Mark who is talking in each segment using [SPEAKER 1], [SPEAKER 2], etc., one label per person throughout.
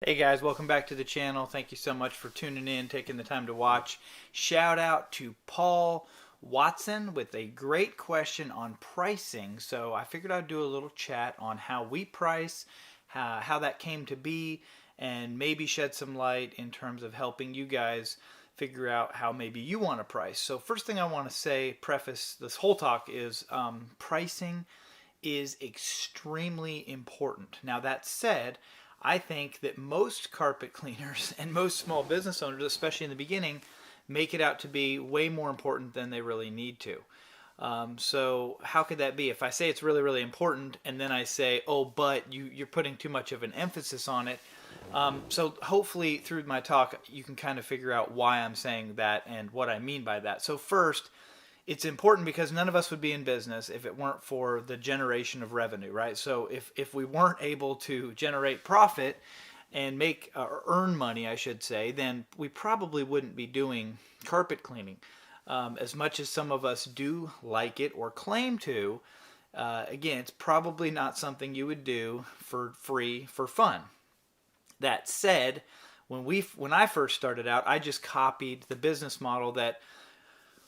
[SPEAKER 1] Hey guys, welcome back to the channel. Thank you so much for tuning in, taking the time to watch. Shout out to Paul Watson with a great question on pricing. So I figured I'd do a little chat on how we price, how that came to be, and maybe shed some light in terms of helping you guys figure out how maybe you want to price. So first thing I want to say, preface this whole talk is pricing is extremely important. Now, that said, I think that most carpet cleaners and most small business owners, especially in the beginning, make it out to be way more important than they really need to. So how could that be? If I say it's really, really important, and then I say, oh, but you're putting too much of an emphasis on it. So hopefully through my talk, you can kind of figure out why I'm saying that and what I mean by that. So first, it's important because none of us would be in business if it weren't for the generation of revenue, right? So if we weren't able to generate profit and make or earn money, I should say, then we probably wouldn't be doing carpet cleaning. As much as some of us do like it or claim to, again, it's probably not something you would do for free for fun. That said, when I first started out, I just copied the business model that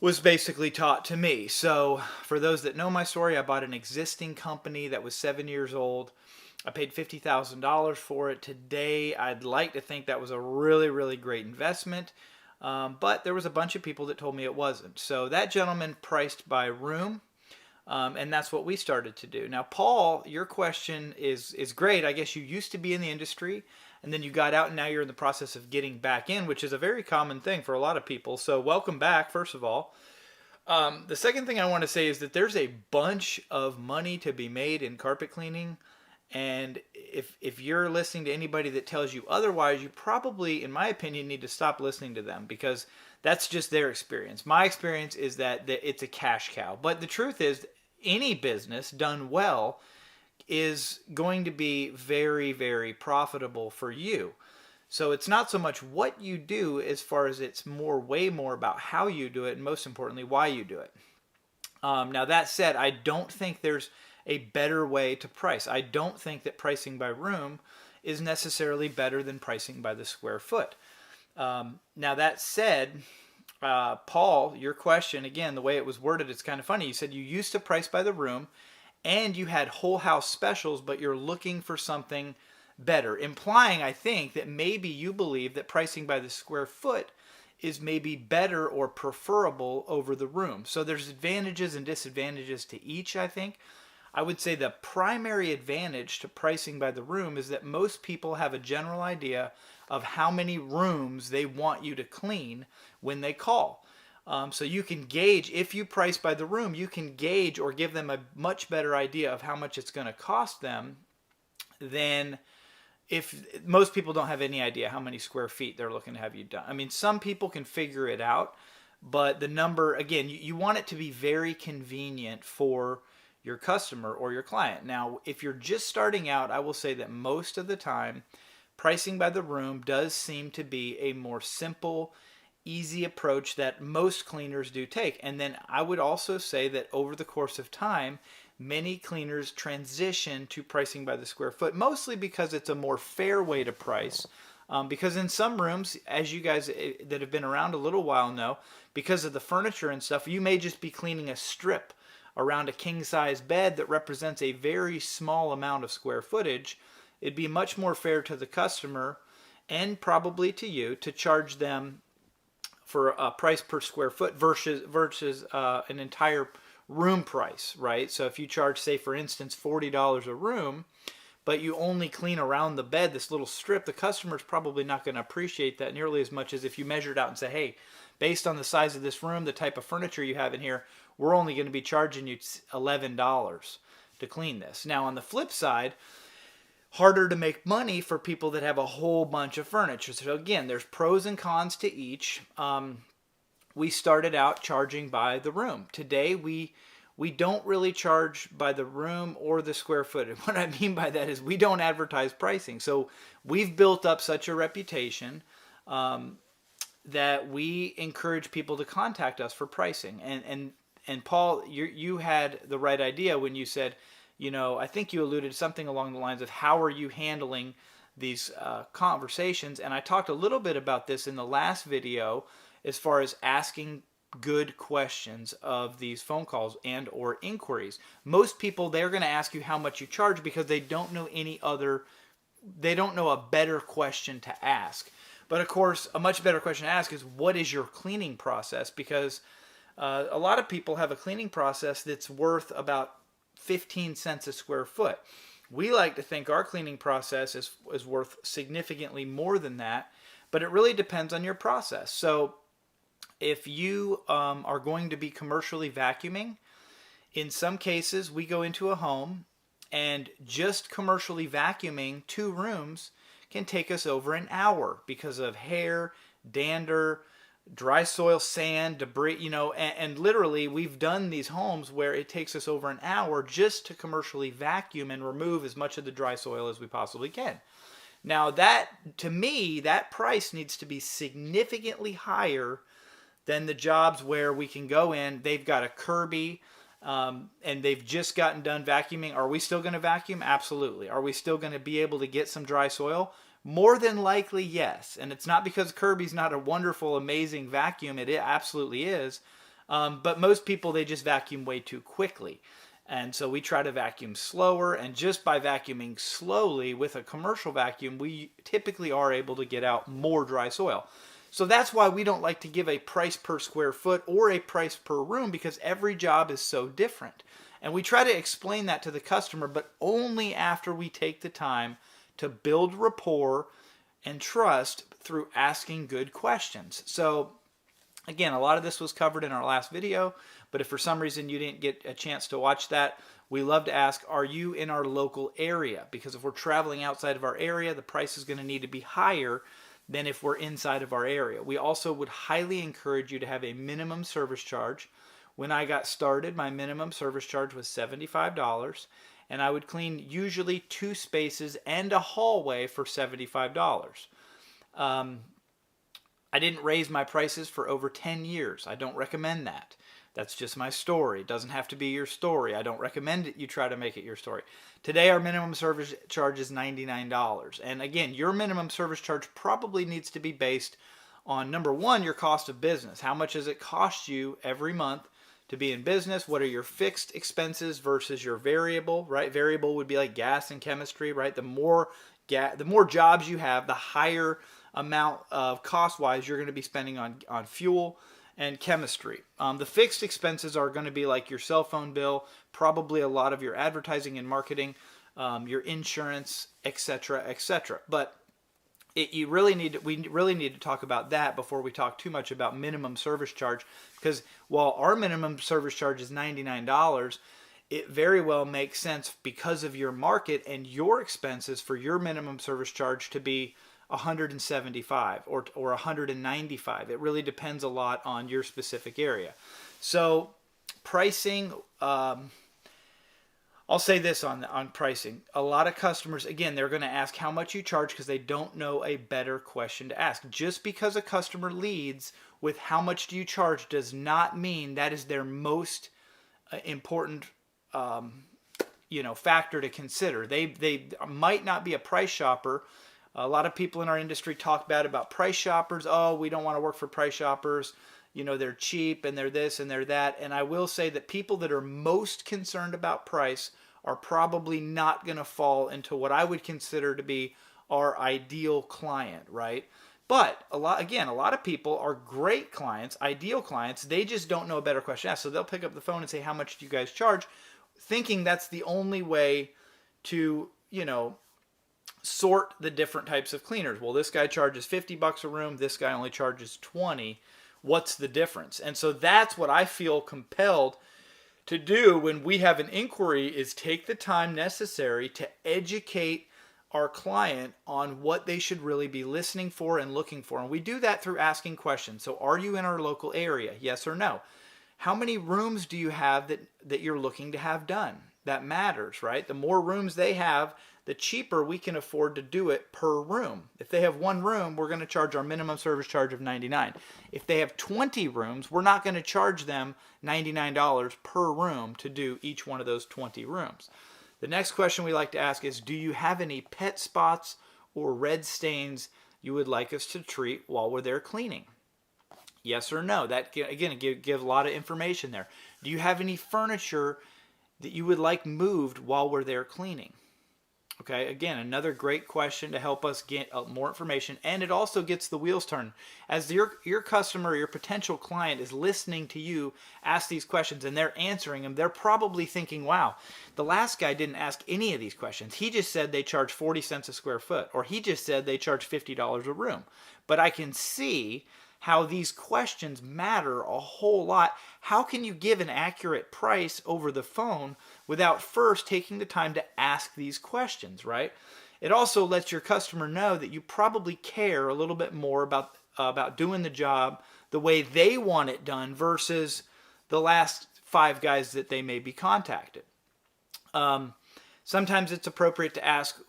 [SPEAKER 1] was basically taught to me. So, for those that know my story, I bought an existing company that was 7 years old. I paid $50,000 for it. Today, I'd like to think that was a really, really great investment. But there was a bunch of people that told me it wasn't. So, that gentleman priced by room. And that's what we started to do. Now, Paul, your question is great. I guess you used to be in the industry, and then you got out, and now you're in the process of getting back in, which is a very common thing for a lot of people. So, welcome back, first of all. The second thing I want to say is that there's a bunch of money to be made in carpet cleaning. And if you're listening to anybody that tells you otherwise, you probably, in my opinion, need to stop listening to them because that's just their experience. My experience is that it's a cash cow. But the truth is, any business done well is going to be very, very profitable for you. So it's not so much what you do as far as it's way more about how you do it and most importantly, why you do it. Now, that said, I don't think there's a better way to price. I don't think that pricing by room is necessarily better than pricing by the square foot. Now, that said, Paul, your question, again, the way it was worded, it's kind of funny. You said you used to price by the room and you had whole house specials, but you're looking for something better, implying, I think, that maybe you believe that pricing by the square foot is maybe better or preferable over the room. So there's advantages and disadvantages to each, I think. I would say the primary advantage to pricing by the room is that most people have a general idea of how many rooms they want you to clean when they call. So you can gauge, if you price by the room, you can gauge or give them a much better idea of how much it's going to cost them than if most people don't have any idea how many square feet they're looking to have you done. I mean, some people can figure it out, but the number, again, you want it to be very convenient for your customer or your client. Now, if you're just starting out, I will say that most of the time, pricing by the room does seem to be a more simple, easy approach that most cleaners do take. And then I would also say that over the course of time, many cleaners transition to pricing by the square foot, mostly because it's a more fair way to price. Because in some rooms, as you guys that have been around a little while know, because of the furniture and stuff, you may just be cleaning a strip around a king size bed that represents a very small amount of square footage. It'd be much more fair to the customer and probably to you to charge them for a price per square foot versus an entire room price, right? So if you charge, say for instance, $40 a room, but you only clean around the bed, this little strip, the customer's probably not going to appreciate that nearly as much as if you measured out and say, hey, based on the size of this room, the type of furniture you have in here, we're only going to be charging you $11 to clean this. Now, on the flip side, harder to make money for people that have a whole bunch of furniture. So again, there's pros and cons to each. We started out charging by the room. Today, we don't really charge by the room or the square foot. And what I mean by that is we don't advertise pricing. So we've built up such a reputation that we encourage people to contact us for pricing. And Paul, you had the right idea when you said, I think you alluded to something along the lines of how are you handling conversations. And I talked a little bit about this in the last video as far as asking good questions of these phone calls and or inquiries. Most people, they're going to ask you how much you charge because they don't know they don't know a better question to ask. But of course, a much better question to ask is, what is your cleaning process? Because a lot of people have a cleaning process that's worth about 15 cents a square foot. We like to think our cleaning process is worth significantly more than that, but it really depends on your process. So if you are going to be commercially vacuuming, in some cases we go into a home and just commercially vacuuming 2 rooms can take us over an hour because of hair, dander, dry soil, sand, debris, and literally we've done these homes where it takes us over an hour just to commercially vacuum and remove as much of the dry soil as we possibly can. Now that, to me, that price needs to be significantly higher than the jobs where we can go in, they've got a Kirby, and they've just gotten done vacuuming. Are we still going to vacuum? Absolutely. Are we still going to be able to get some dry soil? More than likely, yes. And it's not because Kirby's not a wonderful, amazing vacuum. It absolutely is. But most people, they just vacuum way too quickly. And so we try to vacuum slower. And just by vacuuming slowly with a commercial vacuum, we typically are able to get out more dry soil. So that's why we don't like to give a price per square foot or a price per room, because every job is so different. And we try to explain that to the customer, but only after we take the time to build rapport and trust through asking good questions. So again, a lot of this was covered in our last video, but if for some reason you didn't get a chance to watch that, we love to ask, are you in our local area? Because if we're traveling outside of our area, the price is going to need to be higher than if we're inside of our area. We also would highly encourage you to have a minimum service charge. When I got started, my minimum service charge was $75, and I would clean usually 2 spaces and a hallway for $75. I didn't raise my prices for over 10 years. I don't recommend that. That's just my story. It doesn't have to be your story. I don't recommend it you try to make it your story. Today, our minimum service charge is $99. And again, your minimum service charge probably needs to be based on, number one, your cost of business. How much does it cost you every month to be in business? What are your fixed expenses versus your variable, right? Variable would be like gas and chemistry, right? The more jobs you have, the higher amount of cost-wise you're going to be spending on fuel and chemistry. The fixed expenses are going to be like your cell phone bill, probably a lot of your advertising and marketing, your insurance, etc., etc. But we really need to talk about that before we talk too much about minimum service charge, because while our minimum service charge is $99, it very well makes sense because of your market and your expenses for your minimum service charge to be $175 or $195. It really depends a lot on your specific area. So pricing, I'll say this on pricing. A lot of customers, again, they're going to ask how much you charge because they don't know a better question to ask. Just because a customer leads with how much do you charge does not mean that is their most important factor to consider. They might not be a price shopper. A lot of people in our industry talk bad about price shoppers. Oh, we don't want to work for price shoppers. They're cheap and they're this and they're that. And I will say that people that are most concerned about price are probably not going to fall into what I would consider to be our ideal client, right? But a lot of people are great clients, ideal clients. They just don't know a better question to ask. So they'll pick up the phone and say, how much do you guys charge? Thinking that's the only way to, sort the different types of cleaners. Well, this guy charges $50 a room. This guy only charges $20. What's the difference? And so that's what I feel compelled to do when we have an inquiry, is take the time necessary to educate our client on what they should really be listening for and looking for. And we do that through asking questions. So are you in our local area? Yes or no? How many rooms do you have that you're looking to have done? That matters, right? The more rooms they have, the cheaper we can afford to do it per room. If they have 1 room, we're going to charge our minimum service charge of $99. If they have 20 rooms, we're not going to charge them $99 per room to do each one of those 20 rooms. The next question we like to ask is, do you have any pet spots or red stains you would like us to treat while we're there cleaning? Yes or no? That, again, give a lot of information there. Do you have any furniture that you would like moved while we're there cleaning? Okay, again, another great question to help us get more information, and it also gets the wheels turned. As your customer, your potential client is listening to you ask these questions and they're answering them, they're probably thinking, wow, the last guy didn't ask any of these questions. He just said they charge 40 cents a square foot, or he just said they charge $50 a room. But I can see how these questions matter a whole lot. How can you give an accurate price over the phone without first taking the time to ask these questions, right? It also lets your customer know that you probably care a little bit more about doing the job the way they want it done versus the last 5 guys that they may be contacted. Sometimes it's appropriate to ask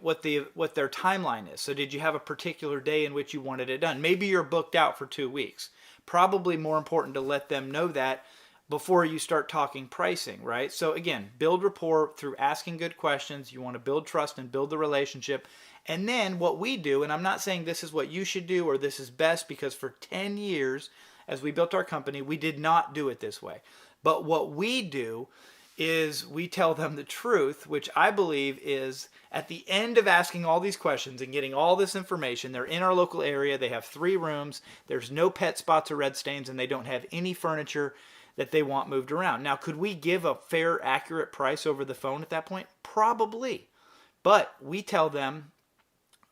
[SPEAKER 1] what their timeline is. So did you have a particular day in which you wanted it done? Maybe you're booked out for 2 weeks. Probably more important to let them know that before you start talking pricing, right? So again, build rapport through asking good questions. You want to build trust and build the relationship. And then what we do, and I'm not saying this is what you should do or this is best, because for 10 years as we built our company, we did not do it this way. But what we do is we tell them the truth, which I believe is at the end of asking all these questions and getting all this information, they're in our local area, they have 3 rooms, there's no pet spots or red stains, and they don't have any furniture that they want moved around. Now, could we give a fair, accurate price over the phone at that point? Probably. But we tell them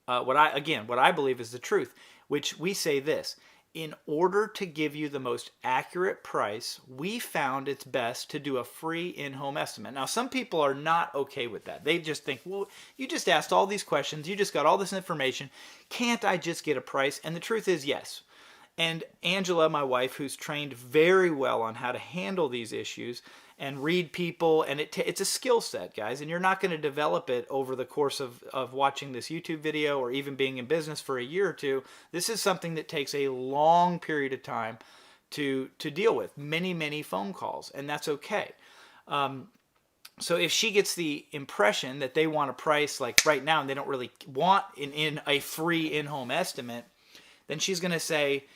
[SPEAKER 1] what I believe is the truth, which we say this: in order to give you the most accurate price, we found it's best to do a free in-home estimate. Now, some people are not okay with that. They just think, well, you just asked all these questions, you just got all this information, can't I just get a price? And the truth is, yes. And Angela, my wife, who's trained very well on how to handle these issues and read people, and it's a skill set, guys, and you're not going to develop it over the course of watching this YouTube video or even being in business for a year or two. This is something that takes a long period of time to deal with, many phone calls, and that's okay. So if she gets the impression that they want a price like right now and they don't really want in a free in-home estimate, then she's going to say,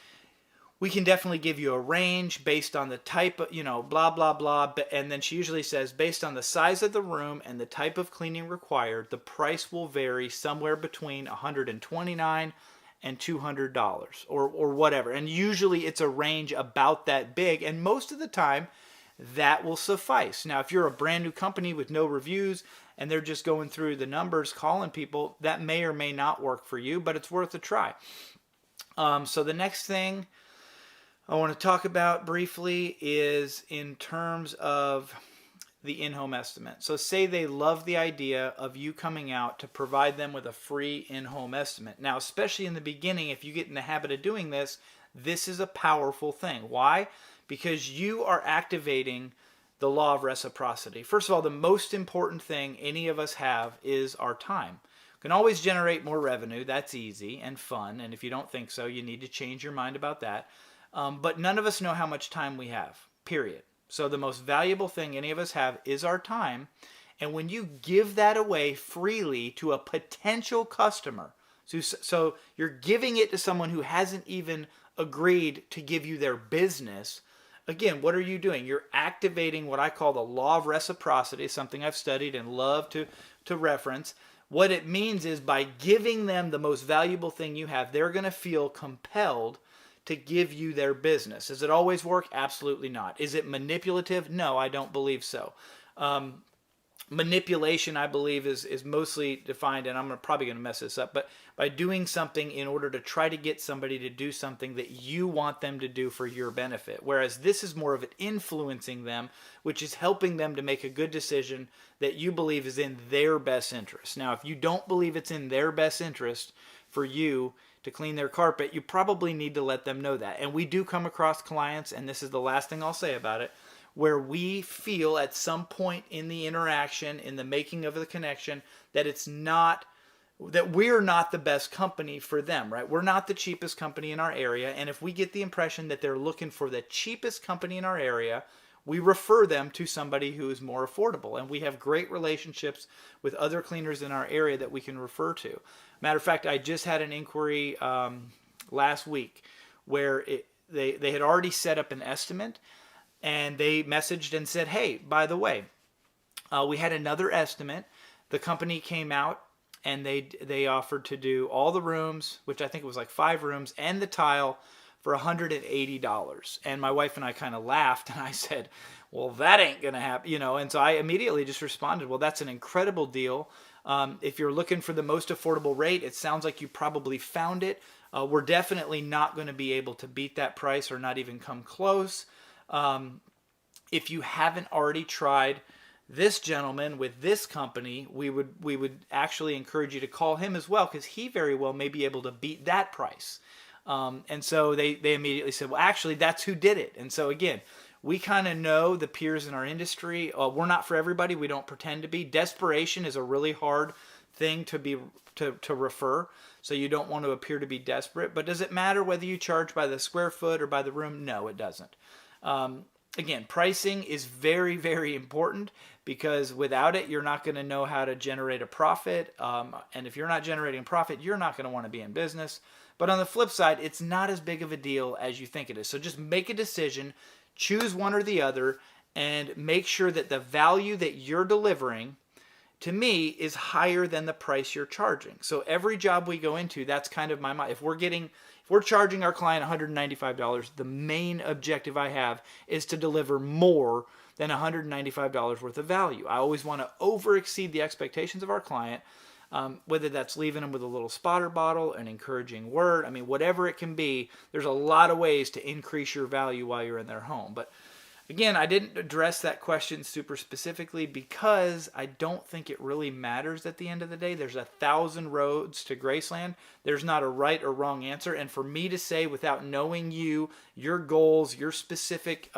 [SPEAKER 1] we can definitely give you a range based on the type of, blah, blah, blah. And then she usually says, based on the size of the room and the type of cleaning required, the price will vary somewhere between $129 and $200 or whatever. And usually it's a range about that big. And most of the time, that will suffice. Now, if you're a brand new company with no reviews and they're just going through the numbers, calling people, that may or may not work for you, but it's worth a try. So the next thing I want to talk about briefly is in terms of the in-home estimate. So say they love the idea of you coming out to provide them with a free in-home estimate. Now, especially in the beginning, if you get in the habit of doing this, this is a powerful thing. Why? Because you are activating the law of reciprocity. First of all, the most important thing any of us have is our time. Can always generate more revenue. That's easy and fun. And if you don't think so, you need to change your mind about that. But none of us know how much time we have, period. So the most valuable thing any of us have is our time. And when you give that away freely to a potential customer, so you're giving it to someone who hasn't even agreed to give you their business, again, what are you doing? You're activating what I call the law of reciprocity, something I've studied and love to reference. What it means is by giving them the most valuable thing you have, they're going to feel compelled to give you their business. Does it always work? Absolutely not. Is it manipulative? No, I don't believe so. Manipulation, I believe, is mostly defined, and I'm probably going to mess this up, but by doing something in order to try to get somebody to do something that you want them to do for your benefit. Whereas this is more of it influencing them, which is helping them to make a good decision that you believe is in their best interest. Now, if you don't believe it's in their best interest for you to clean their carpet, you probably need to let them know that. And we do come across clients, and this is the last thing I'll say about it, where we feel at some point in the interaction, in the making of the connection, that we're not the best company for them, right? We're not the cheapest company in our area. And if we get the impression that they're looking for the cheapest company in our area, we refer them to somebody who is more affordable. And we have great relationships with other cleaners in our area that we can refer to. Matter of fact, I just had an inquiry last week where they had already set up an estimate, and they messaged and said, hey, by the way, we had another estimate. The company came out and they offered to do all the rooms, which I think it was like 5 rooms, and the tile for $180. And my wife and I kind of laughed, and I said, well, that ain't gonna happen, you know. And so I immediately just responded, well, that's an incredible deal. If you're looking for the most affordable rate, it sounds like you probably found it. We're definitely not going to be able to beat that price or not even come close. If you haven't already tried this gentleman with this company, we would actually encourage you to call him as well, because he very well may be able to beat that price. And so they immediately said, well, actually, that's who did it. And so again, we kind of know the peers in our industry. We're not for everybody. We don't pretend to be. Desperation is a really hard thing to refer. So you don't want to appear to be desperate. But does it matter whether you charge by the square foot or by the room? No, it doesn't. Again, pricing is very, very important, because without it, you're not going to know how to generate a profit. And if you're not generating profit, you're not going to want to be in business. But on the flip side, it's not as big of a deal as you think it is. So just make a decision, choose one or the other, and make sure that the value that you're delivering, to me, is higher than the price you're charging. So every job we go into, that's kind of my mind. If we're charging our client $195, the main objective I have is to deliver more than $195 worth of value. I always want to over exceed the expectations of our client, whether that's leaving them with a little spotter bottle, an encouraging word, I mean, whatever it can be. There's a lot of ways to increase your value while you're in their home. But again, I didn't address that question super specifically because I don't think it really matters at the end of the day. There's 1,000 roads to Graceland. There's not a right or wrong answer. And for me to say, without knowing you, your goals, your specific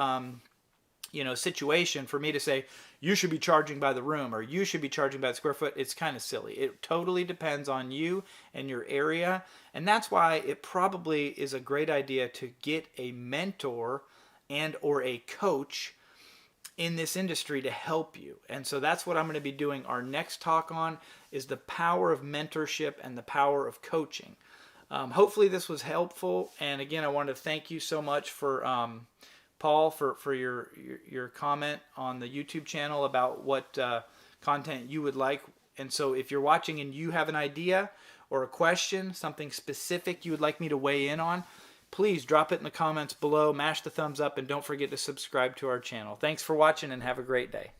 [SPEAKER 1] situation, for me to say you should be charging by the room or you should be charging by the square foot, it's kind of silly. It totally depends on you and your area. And that's why it probably is a great idea to get a mentor and or a coach in this industry to help you. And so that's what I'm going to be doing. Our next talk on is the power of mentorship and the power of coaching. Hopefully this was helpful. And again, I want to thank you so much for Paul for your comment on the YouTube channel about what content you would like. And so if you're watching and you have an idea or a question, something specific you would like me to weigh in on, please drop it in the comments below, mash the thumbs up, and don't forget to subscribe to our channel. Thanks for watching and have a great day.